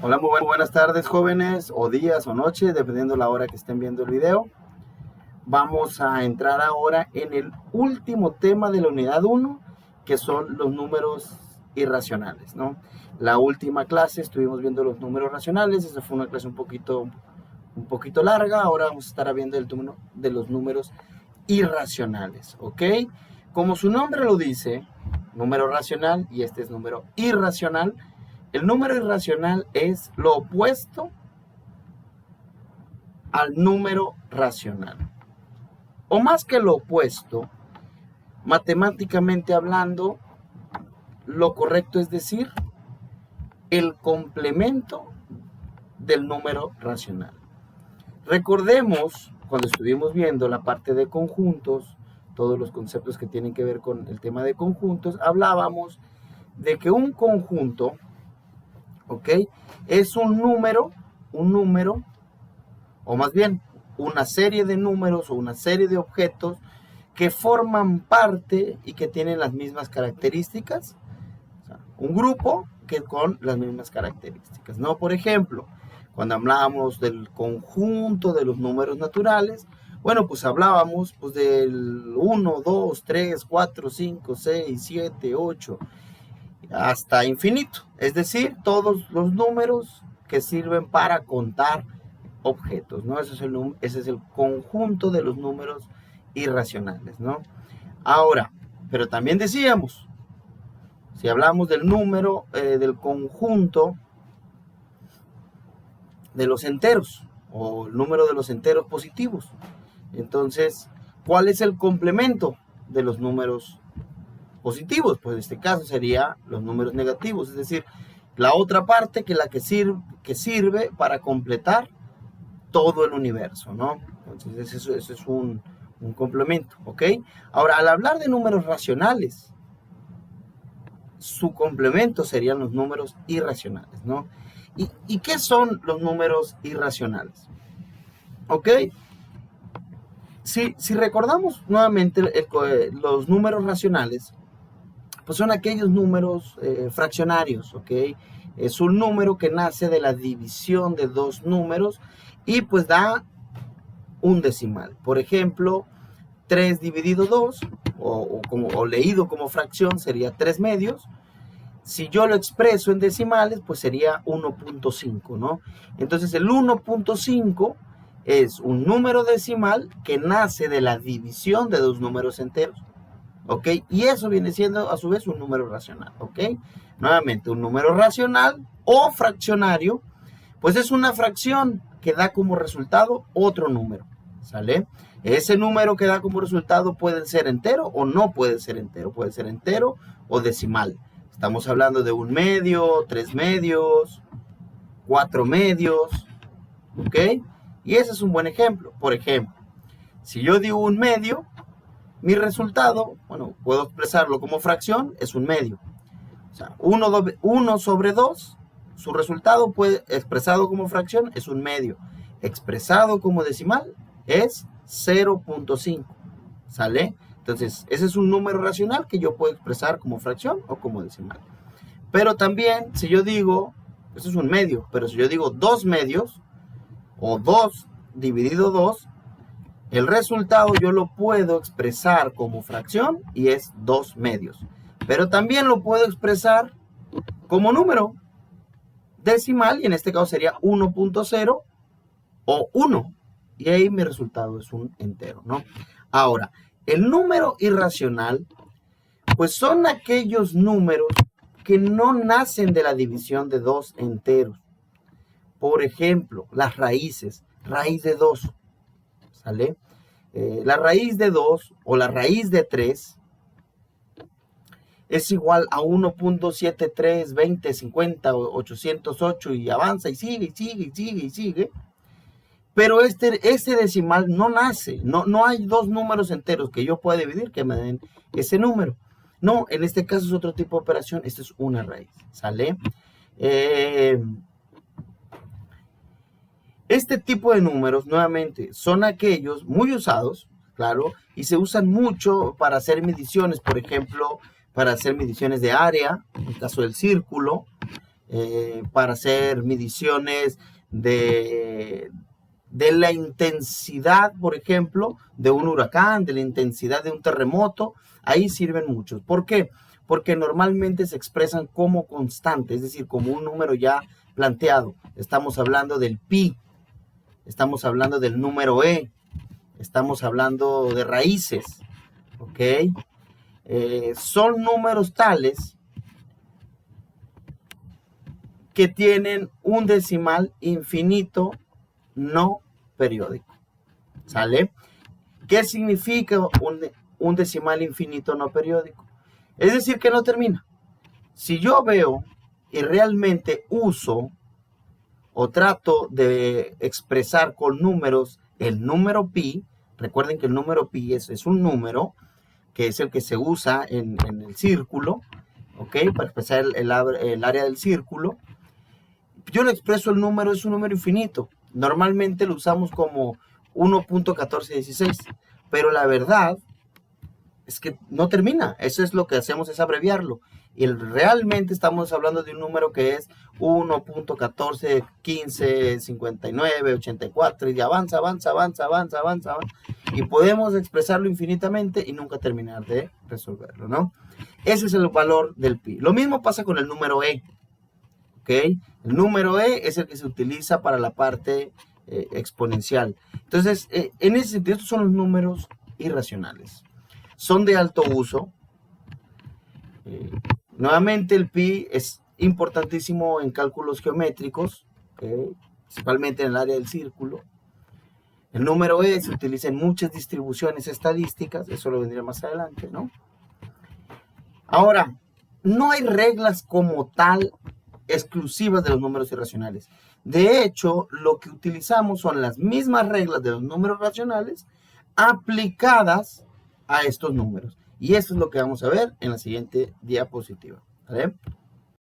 Hola, muy buenas tardes, jóvenes, o días o noches, dependiendo la hora que estén viendo el video. Vamos a entrar ahora en el último tema de la unidad 1, que son los números irracionales, ¿no? La última clase estuvimos viendo los números racionales, esa fue una clase un poquito larga. Ahora vamos a estar viendo el turno de los números irracionales, ¿ok? Como su nombre lo dice, número racional, y este es número irracional. El número irracional es lo opuesto al número racional. O más que lo opuesto, matemáticamente hablando, lo correcto es decir el complemento del número racional. Recordemos, cuando estuvimos viendo la parte de conjuntos, todos los conceptos que tienen que ver con el tema de conjuntos, hablábamos de que un conjunto, ¿ok?, es un número, o más bien una serie de números o una serie de objetos que forman parte y que tienen las mismas características. O sea, un grupo que con las mismas características, ¿no? Por ejemplo, cuando hablábamos del conjunto de los números naturales, bueno, pues hablábamos pues del 1, 2, 3, 4, 5, 6, 7, 8, hasta infinito. Es decir, todos los números que sirven para contar objetos, ¿no? Ese es el conjunto de los números irracionales, ¿no? Ahora, pero también decíamos, si hablamos del número, del conjunto de los enteros, o el número de los enteros positivos, entonces, ¿cuál es el complemento de los números positivos? Pues en este caso sería los números negativos, es decir, la otra parte que sirve para completar todo el universo, ¿no? Entonces eso es un complemento, ¿ok? Ahora, al hablar de números racionales, su complemento serían los números irracionales, ¿no? ¿Y qué son los números irracionales? ¿Ok? Si recordamos nuevamente los números racionales, pues son aquellos números fraccionarios, ¿ok? Es un número que nace de la división de dos números y pues da un decimal. Por ejemplo, 3 dividido 2, o leído como fracción, sería 3 medios. Si yo lo expreso en decimales, pues sería 1.5, ¿no? Entonces el 1.5 es un número decimal que nace de la división de dos números enteros, ¿ok? Y eso viene siendo a su vez un número racional, ¿ok? Nuevamente, un número racional o fraccionario, pues es una fracción que da como resultado otro número, ¿sale? Ese número que da como resultado puede ser entero o no puede ser entero o decimal. Estamos hablando de 1 medio, 3 medios, 4 medios, ¿ok? Y ese es un buen ejemplo. Por ejemplo, si yo digo 1 medio, mi resultado, bueno, puedo expresarlo como fracción, es 1 medio. O sea, 1 sobre 2, su resultado expresado como fracción es 1 medio. Expresado como decimal es 0.5, ¿sale? Entonces, ese es un número racional que yo puedo expresar como fracción o como decimal. Pero también, si yo digo, eso es 1 medio, pero si yo digo 2 medios, o 2 dividido 2, el resultado yo lo puedo expresar como fracción y es 2 medios. Pero también lo puedo expresar como número decimal y en este caso sería 1.0 o 1. Y ahí mi resultado es un entero, ¿no? Ahora, el número irracional, pues son aquellos números que no nacen de la división de dos enteros. Por ejemplo, las raíces, raíz de 2, ¿sale? La raíz de 2 o la raíz de 3 es igual a 1.73, 20, 50, 808 y avanza y sigue. Pero este decimal no nace, no hay dos números enteros que yo pueda dividir que me den ese número. No, en este caso es otro tipo de operación, esto es una raíz, ¿sale? Este tipo de números, nuevamente, son aquellos muy usados, claro, y se usan mucho para hacer mediciones, por ejemplo, para hacer mediciones de área, en el caso del círculo, para hacer mediciones de la intensidad, por ejemplo, de un huracán, de la intensidad de un terremoto. Ahí sirven muchos. ¿Por qué? Porque normalmente se expresan como constante, es decir, como un número ya planteado. Estamos hablando del pi, estamos hablando del número e, estamos hablando de raíces, ¿ok? Son números tales que tienen un decimal infinito no periódico, ¿sale? ¿Qué significa un decimal infinito no periódico? Es decir, que no termina. Si yo veo y realmente uso o trato de expresar con números el número pi, recuerden que el número pi es un número que es el que se usa en el círculo, ¿ok? Para expresar el área del círculo. Yo lo expreso, el número es un número infinito. Normalmente lo usamos como 1.1416, pero la verdad es que no termina. Eso es lo que hacemos, es abreviarlo. Y realmente estamos hablando de un número que es 1.14155984 y avanza. Y podemos expresarlo infinitamente y nunca terminar de resolverlo, ¿no? Ese es el valor del pi. Lo mismo pasa con el número e. ¿Ok? El número e es el que se utiliza para la parte exponencial. Entonces, en ese sentido, estos son los números irracionales. Son de alto uso. Nuevamente, el pi es importantísimo en cálculos geométricos, principalmente en el área del círculo. El número e se utiliza en muchas distribuciones estadísticas, eso lo vendría más adelante, ¿no? Ahora, no hay reglas como tal exclusivas de los números irracionales. De hecho, lo que utilizamos son las mismas reglas de los números racionales aplicadas a estos números. Y eso es lo que vamos a ver en la siguiente diapositiva, ¿vale?